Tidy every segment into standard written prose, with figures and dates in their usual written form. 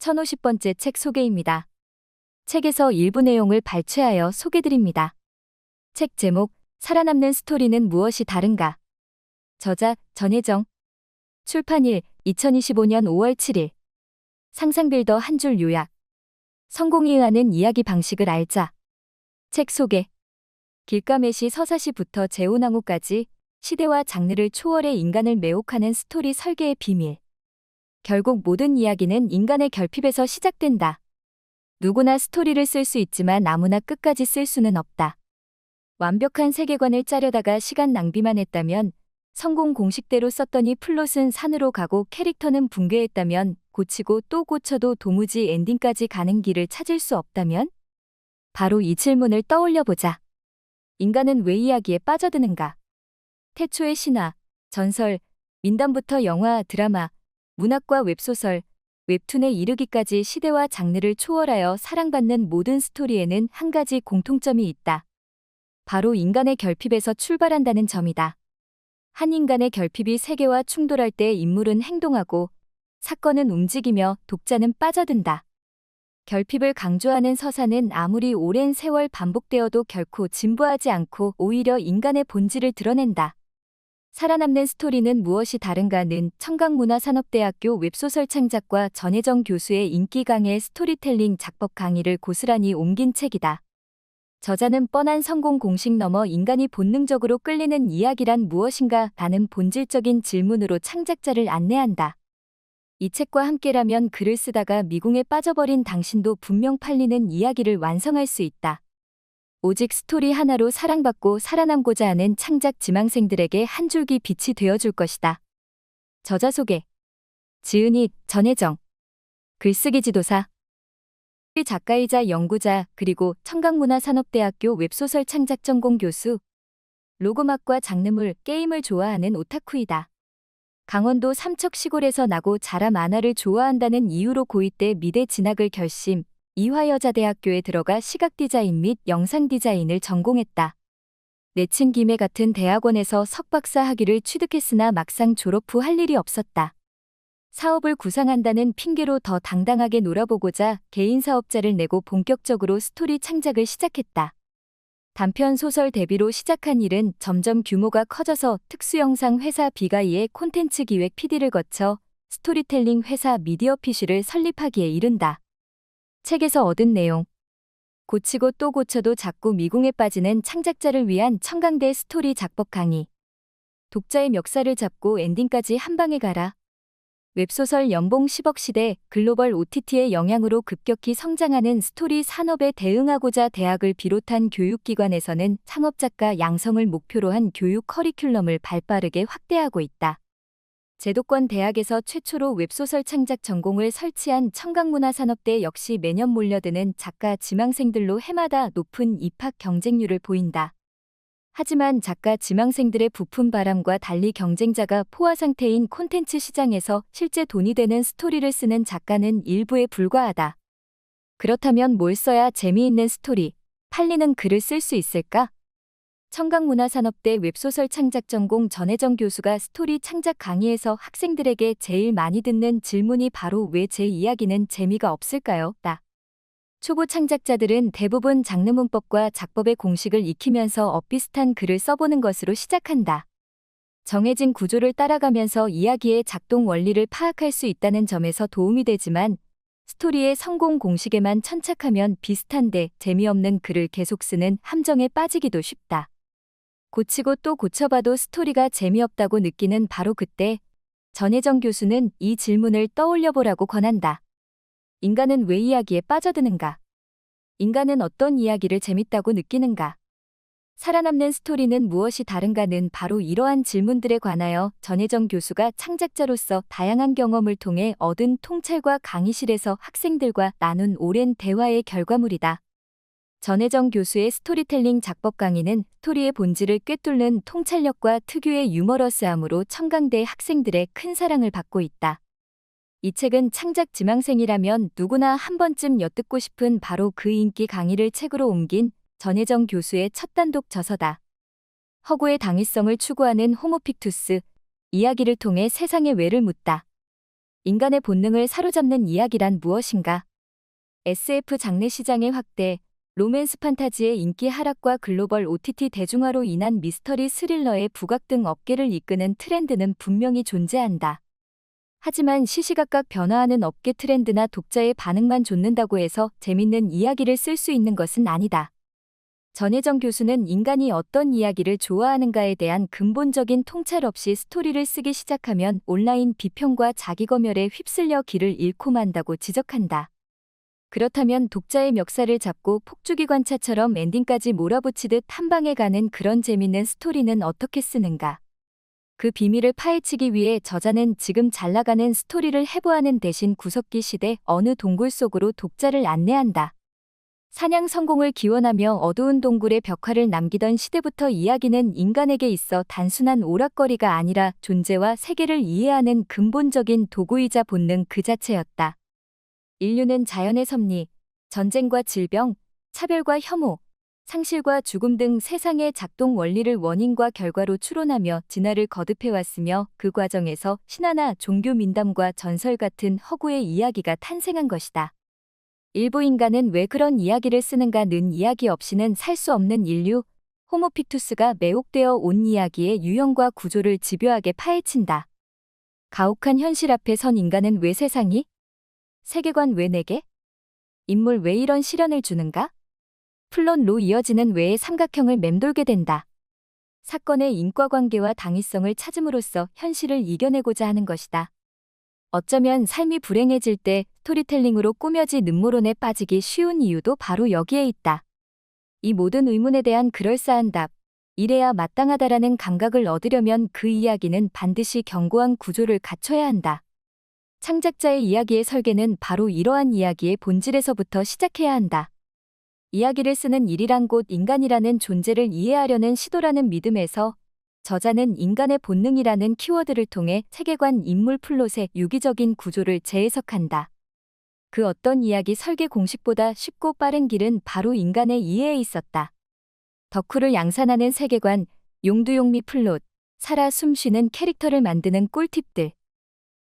1050번째 책 소개입니다. 책에서 일부 내용을 발췌하여 소개드립니다. 책 제목, 살아남는 스토리는 무엇이 다른가? 저자, 전혜정. 출판일, 2025년 5월 7일. 상상빌더 한 줄 요약. 성공이 의하는 이야기 방식을 알자. 책 소개. 길가메시 서사시부터 제오나무까지 시대와 장르를 초월해 인간을 매혹하는 스토리 설계의 비밀. 결국 모든 이야기는 인간의 결핍에서 시작된다. 누구나 스토리를 쓸 수 있지만 아무나 끝까지 쓸 수는 없다. 완벽한 세계관을 짜려다가 시간 낭비만 했다면, 성공 공식대로 썼더니 플롯은 산으로 가고 캐릭터는 붕괴했다면, 고치고 또 고쳐도 도무지 엔딩까지 가는 길을 찾을 수 없다면? 바로 이 질문을 떠올려보자. 인간은 왜 이야기에 빠져드는가? 태초의 신화, 전설, 민담부터 영화, 드라마, 문학과 웹소설, 웹툰에 이르기까지 시대와 장르를 초월하여 사랑받는 모든 스토리에는 한 가지 공통점이 있다. 바로 인간의 결핍에서 출발한다는 점이다. 한 인간의 결핍이 세계와 충돌할 때 인물은 행동하고 사건은 움직이며 독자는 빠져든다. 결핍을 강조하는 서사는 아무리 오랜 세월 반복되어도 결코 진부하지 않고 오히려 인간의 본질을 드러낸다. 살아남는 스토리는 무엇이 다른가는 청강문화산업대학교 웹소설 창작과 전혜정 교수의 인기 강의 스토리텔링 작법 강의를 고스란히 옮긴 책이다. 저자는 뻔한 성공 공식 넘어 인간이 본능적으로 끌리는 이야기란 무엇인가 라는 본질적인 질문으로 창작자를 안내한다. 이 책과 함께라면 글을 쓰다가 미궁에 빠져버린 당신도 분명 팔리는 이야기를 완성할 수 있다. 오직 스토리 하나로 사랑받고 살아남고자 하는 창작 지망생들에게 한 줄기 빛이 되어줄 것이다. 저자 소개. 지은이, 전혜정. 글쓰기 지도사. 작가이자 연구자 그리고 청강문화산업대학교 웹소설 창작 전공 교수. 로고막과 장르물, 게임을 좋아하는 오타쿠이다. 강원도 삼척 시골에서 나고 자라 만화를 좋아한다는 이유로 고2 때 미대 진학을 결심. 이화여자대학교에 들어가 시각디자인 및 영상디자인을 전공했다. 내친 김에 같은 대학원에서 석박사 학위를 취득했으나 막상 졸업 후 할 일이 없었다. 사업을 구상한다는 핑계로 더 당당하게 놀아보고자 개인 사업자를 내고 본격적으로 스토리 창작을 시작했다. 단편 소설 데뷔로 시작한 일은 점점 규모가 커져서 특수영상 회사 비가이의 콘텐츠 기획 PD를 거쳐 스토리텔링 회사 미디어피쉬를 설립하기에 이른다. 책에서 얻은 내용. 고치고 또 고쳐도 자꾸 미궁에 빠지는 창작자를 위한 청강대 스토리 작법 강의. 독자의 멱살을 잡고 엔딩까지 한 방에 가라. 웹소설 연봉 10억 시대 글로벌 OTT의 영향으로 급격히 성장하는 스토리 산업에 대응하고자 대학을 비롯한 교육기관에서는 창업작가 양성을 목표로 한 교육 커리큘럼을 발빠르게 확대하고 있다. 제도권 대학에서 최초로 웹소설 창작 전공을 설치한 청강문화산업대 역시 매년 몰려드는 작가 지망생들로 해마다 높은 입학 경쟁률을 보인다. 하지만 작가 지망생들의 부푼 바람과 달리 경쟁자가 포화 상태인 콘텐츠 시장에서 실제 돈이 되는 스토리를 쓰는 작가는 일부에 불과하다. 그렇다면 뭘 써야 재미있는 스토리, 팔리는 글을 쓸 수 있을까? 청강문화산업대 웹소설 창작 전공 전혜정 교수가 스토리 창작 강의에서 학생들에게 제일 많이 듣는 질문이 바로 왜 제 이야기는 재미가 없을까요? 초보 창작자들은 대부분 장르 문법과 작법의 공식을 익히면서 엇비슷한 글을 써보는 것으로 시작한다. 정해진 구조를 따라가면서 이야기의 작동 원리를 파악할 수 있다는 점에서 도움이 되지만 스토리의 성공 공식에만 천착하면 비슷한데 재미없는 글을 계속 쓰는 함정에 빠지기도 쉽다. 고치고 또 고쳐봐도 스토리가 재미없다고 느끼는 바로 그때 전혜정 교수는 이 질문을 떠올려보라고 권한다. 인간은 왜 이야기에 빠져드는가? 인간은 어떤 이야기를 재밌다고 느끼는가? 살아남는 스토리는 무엇이 다른가는 바로 이러한 질문들에 관하여 전혜정 교수가 창작자로서 다양한 경험을 통해 얻은 통찰과 강의실에서 학생들과 나눈 오랜 대화의 결과물이다. 전혜정 교수의 스토리텔링 작법 강의는 스토리의 본질을 꿰뚫는 통찰력과 특유의 유머러스함으로 청강대 학생들의 큰 사랑을 받고 있다. 이 책은 창작 지망생이라면 누구나 한 번쯤 엿듣고 싶은 바로 그 인기 강의를 책으로 옮긴 전혜정 교수의 첫 단독 저서다. 허구의 당위성을 추구하는 호모픽투스, 이야기를 통해 세상의 왜를 묻다. 인간의 본능을 사로잡는 이야기란 무엇인가? SF 장르 시장의 확대, 로맨스 판타지의 인기 하락과 글로벌 OTT 대중화로 인한 미스터리 스릴러의 부각 등 업계를 이끄는 트렌드는 분명히 존재한다. 하지만 시시각각 변화하는 업계 트렌드나 독자의 반응만 좇는다고 해서 재밌는 이야기를 쓸 수 있는 것은 아니다. 전혜정 교수는 인간이 어떤 이야기를 좋아하는가에 대한 근본적인 통찰 없이 스토리를 쓰기 시작하면 온라인 비평과 자기검열에 휩쓸려 길을 잃고 만다고 지적한다. 그렇다면 독자의 멱살을 잡고 폭주기 관차처럼 엔딩까지 몰아붙이듯 한 방에 가는 그런 재밌는 스토리는 어떻게 쓰는가? 그 비밀을 파헤치기 위해 저자는 지금 잘나가는 스토리를 해부하는 대신 구석기 시대 어느 동굴 속으로 독자를 안내한다. 사냥 성공을 기원하며 어두운 동굴에 벽화를 남기던 시대부터 이야기는 인간에게 있어 단순한 오락거리가 아니라 존재와 세계를 이해하는 근본적인 도구이자 본능 그 자체였다. 인류는 자연의 섭리, 전쟁과 질병, 차별과 혐오, 상실과 죽음 등 세상의 작동 원리를 원인과 결과로 추론하며 진화를 거듭해왔으며 그 과정에서 신화나 종교 민담과 전설 같은 허구의 이야기가 탄생한 것이다. 일부 인간은 왜 그런 이야기를 쓰는가는 이야기 없이는 살 수 없는 인류, 호모픽투스가 매혹되어 온 이야기의 유형과 구조를 집요하게 파헤친다. 가혹한 현실 앞에 선 인간은 왜 세상이? 세계관 왜 내게? 인물 왜 이런 시련을 주는가? 플롯로 이어지는 왜의 삼각형을 맴돌게 된다. 사건의 인과관계와 당위성을 찾음으로써 현실을 이겨내고자 하는 것이다. 어쩌면 삶이 불행해질 때 스토리텔링으로 꾸며진 음모론에 빠지기 쉬운 이유도 바로 여기에 있다. 이 모든 의문에 대한 그럴싸한 답, 이래야 마땅하다라는 감각을 얻으려면 그 이야기는 반드시 견고한 구조를 갖춰야 한다. 창작자의 이야기의 설계는 바로 이러한 이야기의 본질에서부터 시작해야 한다. 이야기를 쓰는 일이란 곧 인간이라는 존재를 이해하려는 시도라는 믿음에서 저자는 인간의 본능이라는 키워드를 통해 세계관 인물 플롯의 유기적인 구조를 재해석한다. 그 어떤 이야기 설계 공식보다 쉽고 빠른 길은 바로 인간의 이해에 있었다. 덕후를 양산하는 세계관, 용두용미 플롯, 살아 숨쉬는 캐릭터를 만드는 꿀팁들.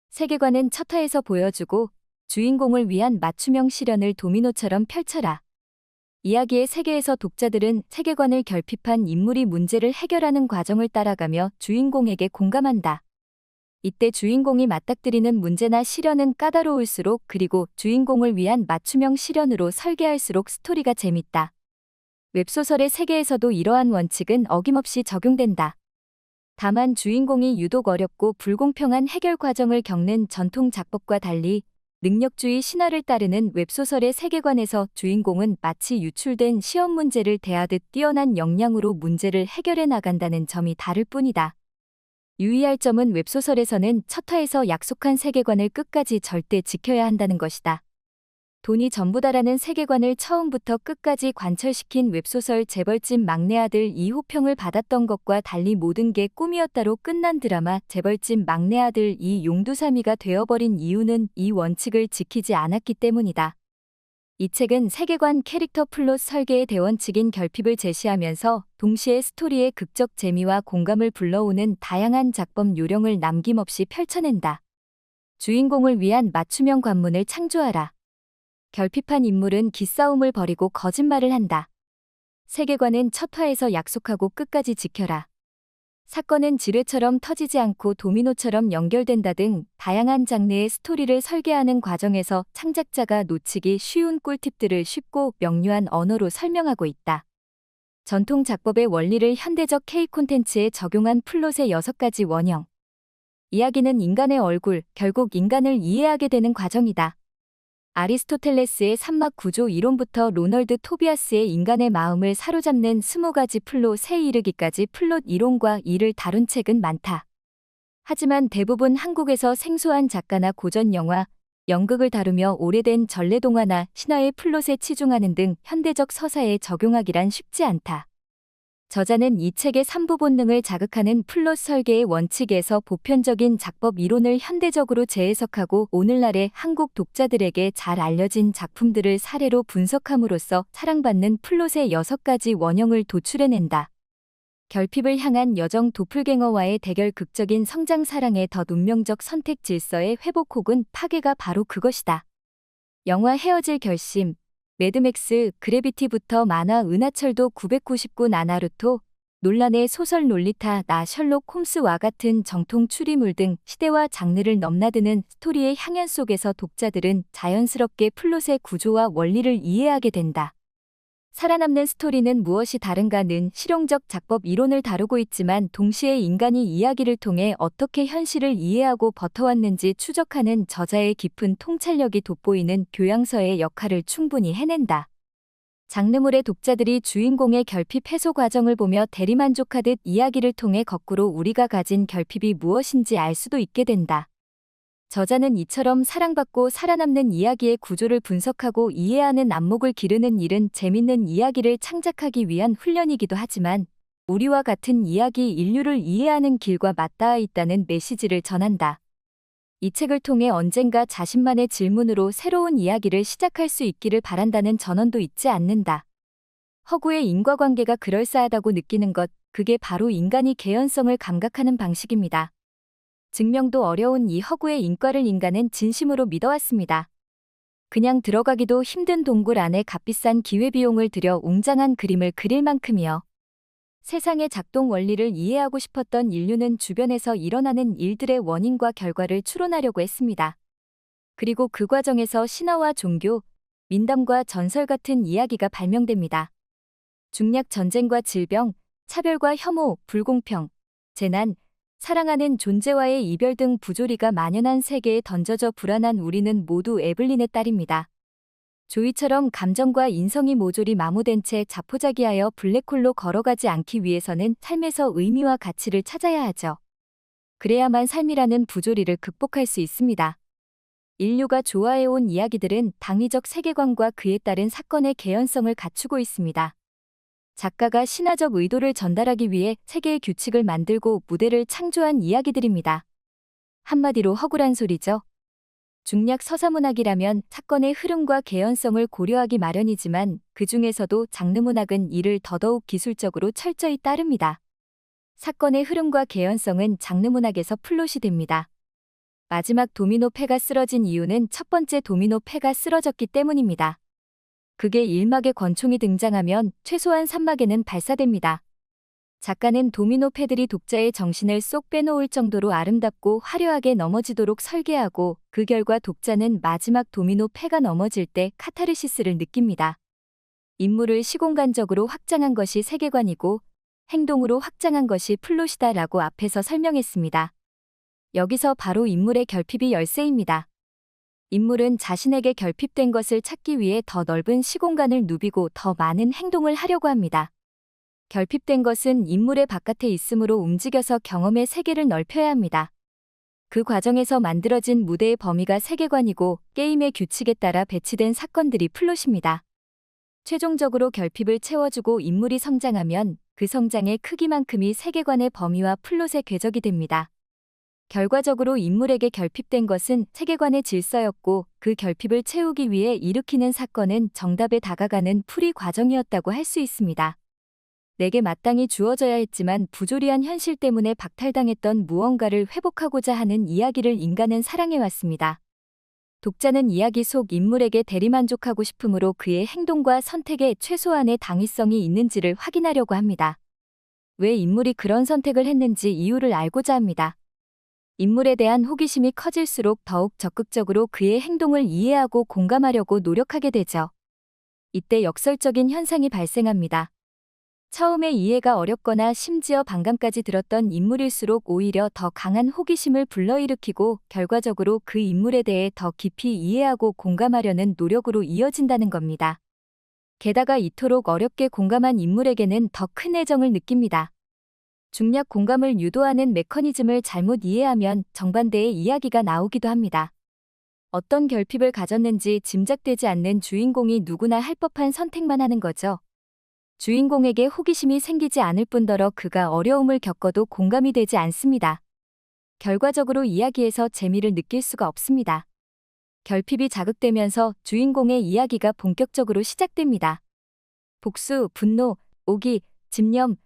세계관은 첫 화에서 보여주고 주인공을 위한 맞춤형 실현을 도미노처럼 펼쳐라. 이야기의 세계에서 독자들은 세계관을 결핍한 인물이 문제를 해결하는 과정을 따라가며 주인공에게 공감한다. 이때 주인공이 맞닥뜨리는 문제나 실현은 까다로울수록 그리고 주인공을 위한 맞춤형 실현으로 설계할수록 스토리가 재밌다. 웹소설의 세계에서도 이러한 원칙은 어김없이 적용된다. 다만 주인공이 유독 어렵고 불공평한 해결 과정을 겪는 전통 작법과 달리 능력주의 신화를 따르는 웹소설의 세계관에서 주인공은 마치 유출된 시험 문제를 대하듯 뛰어난 역량으로 문제를 해결해 나간다는 점이 다를 뿐이다. 유의할 점은 웹소설에서는 첫 화에서 약속한 세계관을 끝까지 절대 지켜야 한다는 것이다. 돈이 전부다라는 세계관을 처음부터 끝까지 관철시킨 웹소설 재벌집 막내 아들 2호평을 받았던 것과 달리 모든 게 꿈이었다로 끝난 드라마 재벌집 막내 아들 2 용두사미가 되어버린 이유는 이 원칙을 지키지 않았기 때문이다. 이 책은 세계관 캐릭터 플롯 설계의 대원칙인 결핍을 제시하면서 동시에 스토리의 극적 재미와 공감을 불러오는 다양한 작법 요령을 남김없이 펼쳐낸다. 주인공을 위한 맞춤형 관문을 창조하라. 결핍한 인물은 기싸움을 벌이고 거짓말을 한다. 세계관은 첫 화에서 약속하고 끝까지 지켜라. 사건은 지뢰처럼 터지지 않고 도미노처럼 연결된다 등 다양한 장르의 스토리를 설계하는 과정에서 창작자가 놓치기 쉬운 꿀팁들을 쉽고 명료한 언어로 설명하고 있다. 전통 작법의 원리를 현대적 K 콘텐츠에 적용한 플롯의 6가지 원형. 이야기는 인간의 얼굴, 결국 인간을 이해하게 되는 과정이다. 아리스토텔레스의 삼막 구조 이론부터 로널드 토비아스의 인간의 마음을 사로잡는 20가지 플롯에 이르기까지 플롯 이론과 이를 다룬 책은 많다. 하지만 대부분 한국에서 생소한 작가나 고전 영화, 연극을 다루며 오래된 전래동화나 신화의 플롯에 치중하는 등 현대적 서사에 적용하기란 쉽지 않다. 저자는 이 책의 3부 본능을 자극하는 플롯 설계의 원칙에서 보편적인 작법 이론을 현대적으로 재해석하고 오늘날의 한국 독자들에게 잘 알려진 작품들을 사례로 분석함으로써 사랑받는 플롯의 6가지 원형을 도출해낸다. 결핍을 향한 여정 도플갱어와의 대결 극적인 성장 사랑의 더 운명적 선택 질서의 회복 혹은 파괴가 바로 그것이다. 영화 헤어질 결심, 매드맥스, 그래비티부터 만화 은하철도 999 나나루토, 논란의 소설 롤리타, 나 셜록 홈스와 같은 정통 추리물 등 시대와 장르를 넘나드는 스토리의 향연 속에서 독자들은 자연스럽게 플롯의 구조와 원리를 이해하게 된다. 살아남는 스토리는 무엇이 다른가는 실용적 작법 이론을 다루고 있지만 동시에 인간이 이야기를 통해 어떻게 현실을 이해하고 버텨왔는지 추적하는 저자의 깊은 통찰력이 돋보이는 교양서의 역할을 충분히 해낸다. 장르물의 독자들이 주인공의 결핍 해소 과정을 보며 대리만족하듯 이야기를 통해 거꾸로 우리가 가진 결핍이 무엇인지 알 수도 있게 된다. 저자는 이처럼 사랑받고 살아남는 이야기의 구조를 분석하고 이해하는 안목을 기르는 일은 재밌는 이야기를 창작하기 위한 훈련이기도 하지만 우리와 같은 이야기 인류를 이해하는 길과 맞닿아 있다는 메시지를 전한다. 이 책을 통해 언젠가 자신만의 질문으로 새로운 이야기를 시작할 수 있기를 바란다는 전언도 잊지 않는다. 허구의 인과관계가 그럴싸하다고 느끼는 것, 그게 바로 인간이 개연성을 감각하는 방식입니다. 증명도 어려운 이 허구의 인과를 인간은 진심으로 믿어왔습니다. 그냥 들어가기도 힘든 동굴 안에 값비싼 기회비용을 들여 웅장한 그림을 그릴 만큼이요. 세상의 작동 원리를 이해하고 싶었던 인류는 주변에서 일어나는 일들의 원인과 결과를 추론하려고 했습니다. 그리고 그 과정에서 신화와 종교, 민담과 전설 같은 이야기가 발명됩니다. 중략 전쟁과 질병, 차별과 혐오, 불공평, 재난, 사랑하는 존재와의 이별 등 부조리가 만연한 세계에 던져져 불안한 우리는 모두 에블린의 딸입니다. 조이처럼 감정과 인성이 모조리 마모된 채 자포자기하여 블랙홀로 걸어가지 않기 위해서는 삶에서 의미와 가치를 찾아야 하죠. 그래야만 삶이라는 부조리를 극복할 수 있습니다. 인류가 좋아해온 이야기들은 당위적 세계관과 그에 따른 사건의 개연성을 갖추고 있습니다. 작가가 신화적 의도를 전달하기 위해 세계의 규칙을 만들고 무대를 창조한 이야기들입니다. 한마디로 허구란 소리죠. 중략 서사문학이라면 사건의 흐름과 개연성을 고려하기 마련이지만 그 중에서도 장르문학은 이를 더더욱 기술적으로 철저히 따릅니다. 사건의 흐름과 개연성은 장르문학에서 플롯이 됩니다. 마지막 도미노 패가 쓰러진 이유는 첫 번째 도미노 패가 쓰러졌기 때문입니다. 그게 1막에 권총이 등장하면 최소한 3막에는 발사됩니다. 작가는 도미노 패들이 독자의 정신을 쏙 빼놓을 정도로 아름답고 화려하게 넘어지도록 설계하고 그 결과 독자는 마지막 도미노 패가 넘어질 때 카타르시스를 느낍니다. 인물을 시공간적으로 확장한 것이 세계관이고 행동으로 확장한 것이 플롯이다라고 앞에서 설명했습니다. 여기서 바로 인물의 결핍이 열쇠입니다. 인물은 자신에게 결핍된 것을 찾기 위해 더 넓은 시공간을 누비고 더 많은 행동을 하려고 합니다. 결핍된 것은 인물의 바깥에 있으므로 움직여서 경험의 세계를 넓혀야 합니다. 그 과정에서 만들어진 무대의 범위가 세계관이고 게임의 규칙에 따라 배치된 사건들이 플롯입니다. 최종적으로 결핍을 채워주고 인물이 성장하면 그 성장의 크기만큼이 세계관의 범위와 플롯의 궤적이 됩니다. 결과적으로 인물에게 결핍된 것은 세계관의 질서였고 그 결핍을 채우기 위해 일으키는 사건은 정답에 다가가는 풀이 과정이었다고 할 수 있습니다. 내게 마땅히 주어져야 했지만 부조리한 현실 때문에 박탈당했던 무언가를 회복하고자 하는 이야기를 인간은 사랑해왔습니다. 독자는 이야기 속 인물에게 대리만족하고 싶으므로 그의 행동과 선택에 최소한의 당위성이 있는지를 확인하려고 합니다. 왜 인물이 그런 선택을 했는지 이유를 알고자 합니다. 인물에 대한 호기심이 커질수록 더욱 적극적으로 그의 행동을 이해하고 공감하려고 노력하게 되죠. 이때 역설적인 현상이 발생합니다. 처음에 이해가 어렵거나 심지어 반감까지 들었던 인물일수록 오히려 더 강한 호기심을 불러일으키고 결과적으로 그 인물에 대해 더 깊이 이해하고 공감하려는 노력으로 이어진다는 겁니다. 게다가 이토록 어렵게 공감한 인물에게는 더 큰 애정을 느낍니다. 중략 공감을 유도하는 메커니즘을 잘못 이해하면 정반대의 이야기가 나오기도 합니다. 어떤 결핍을 가졌는지 짐작되지 않는 주인공이 누구나 할 법한 선택만 하는 거죠. 주인공에게 호기심이 생기지 않을 뿐더러 그가 어려움을 겪어도 공감이 되지 않습니다. 결과적으로 이야기에서 재미를 느낄 수가 없습니다. 결핍이 자극되면서 주인공의 이야기가 본격적으로 시작됩니다. 복수, 분노, 오기, 집념,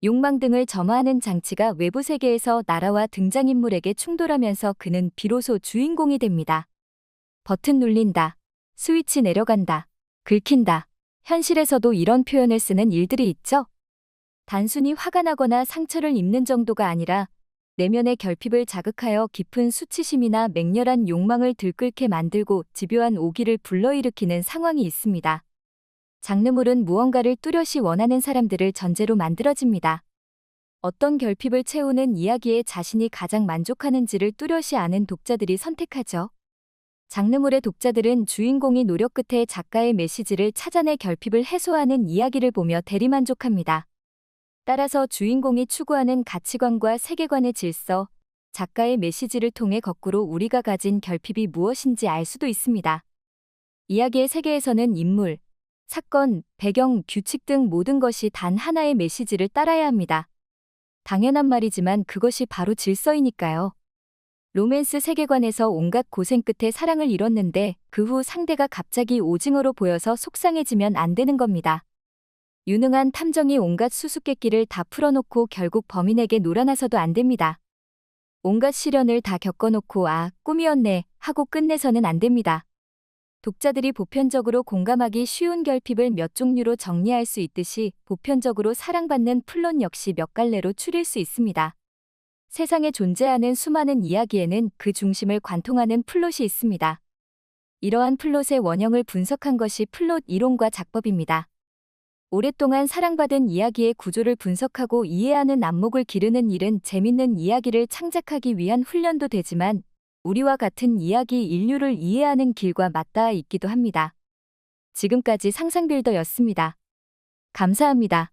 욕망 등을 점화하는 장치가 외부 세계에서 나라와 등장인물에게 충돌하면서 그는 비로소 주인공이 됩니다. 버튼 눌린다. 스위치 내려간다. 긁힌다. 현실에서도 이런 표현을 쓰는 일들이 있죠. 단순히 화가 나거나 상처를 입는 정도가 아니라 내면의 결핍을 자극하여 깊은 수치심이나 맹렬한 욕망을 들끓게 만들고 집요한 오기를 불러일으키는 상황이 있습니다. 장르물은 무언가를 뚜렷이 원하는 사람들을 전제로 만들어집니다. 어떤 결핍을 채우는 이야기에 자신이 가장 만족하는지를 뚜렷이 아는 독자들이 선택하죠. 장르물의 독자들은 주인공이 노력 끝에 작가의 메시지를 찾아내 결핍을 해소하는 이야기를 보며 대리만족합니다. 따라서 주인공이 추구하는 가치관과 세계관의 질서, 작가의 메시지를 통해 거꾸로 우리가 가진 결핍이 무엇인지 알 수도 있습니다. 이야기의 세계에서는 인물, 사건, 배경, 규칙 등 모든 것이 단 하나의 메시지를 따라야 합니다. 당연한 말이지만 그것이 바로 질서이니까요. 로맨스 세계관에서 온갖 고생 끝에 사랑을 이뤘는데 그 후 상대가 갑자기 오징어로 보여서 속상해지면 안 되는 겁니다. 유능한 탐정이 온갖 수수께끼를 다 풀어놓고 결국 범인에게 놀아나서도 안 됩니다. 온갖 시련을 다 겪어놓고 아, 꿈이었네 하고 끝내서는 안 됩니다. 독자들이 보편적으로 공감하기 쉬운 결핍을 몇 종류로 정리할 수 있듯이 보편적으로 사랑받는 플롯 역시 몇 갈래로 추릴 수 있습니다. 세상에 존재하는 수많은 이야기에는 그 중심을 관통하는 플롯이 있습니다. 이러한 플롯의 원형을 분석한 것이 플롯 이론과 작법입니다. 오랫동안 사랑받은 이야기의 구조를 분석하고 이해하는 안목을 기르는 일은 재밌는 이야기를 창작하기 위한 훈련도 되지만 우리와 같은 이야기 인류를 이해하는 길과 맞닿아 있기도 합니다. 지금까지 상상빌더였습니다. 감사합니다.